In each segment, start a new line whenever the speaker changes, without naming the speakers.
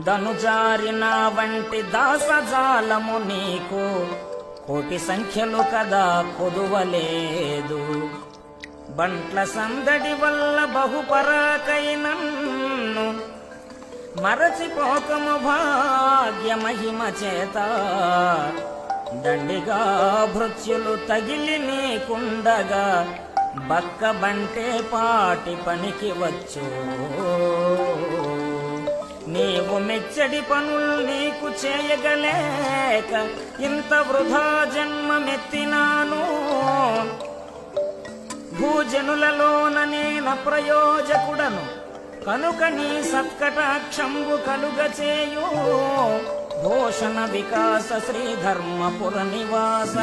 దనుజారిన వంటి దాసజాలము నీకు కోటి సంఖ్యలు కదా కొదువలేదు. బంట్ల సందడి వల్ల బహుపరాకైనన్ను మరచిపోకము భాగ్య మహిమ చేత. దండిగా భృత్యులు తగిలి నీకుండగా బక్క బంటే పాటి పనికి వచ్చు. నీవు మెచ్చడి పనులు నీకు చేయగలేక ఇంత వృధా జన్మమెత్తినాను. భూజనులలోన నేను ప్రయోజకుడను కనుక నీ సత్కటాక్షంబు కలుగచేయు. భూషణ వికాస శ్రీధర్మపుర నివాస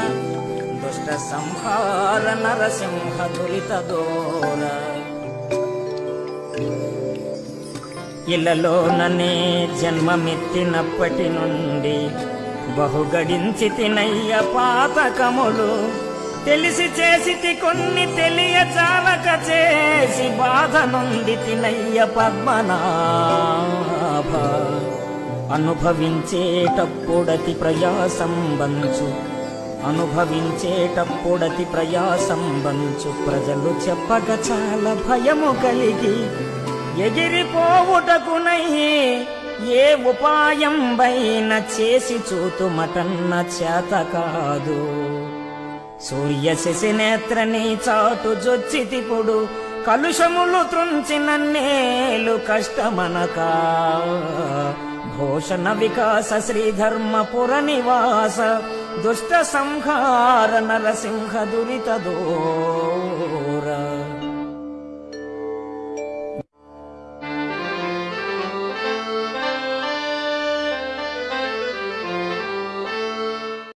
దుష్ట సంహార నరసింహ దురిత దూర. ఇలలోననే జన్మమెత్తినప్పటి నుండి బహుగడించి తినయ్య పాతకములు. తెలిసి చేసితి కొన్ని తెలియచాలక చేసి బాధ నుండి తినయ్య పద్మనాభ. అనుభవించేటప్పుడతి ప్రయాసంబంచు అనుభవించేటప్పుడతి ప్రయాసంబంచు ప్రజలు చెప్పగ చాలా భయము కలిగి ఎగిరిపోవుటకునై ఏ ఉపాయం బైన చేసి చూతుమటన్న చేత కాదు. సూర్య శశి నేత్రని చాటు జొచ్చితిపుడు కలుషములు త్రుంచిన నేలు కష్టమనక. భూషణ వికాస శ్రీధర్మపుర నివాస దుష్ట సంహార నరసింహ దురిత దూర.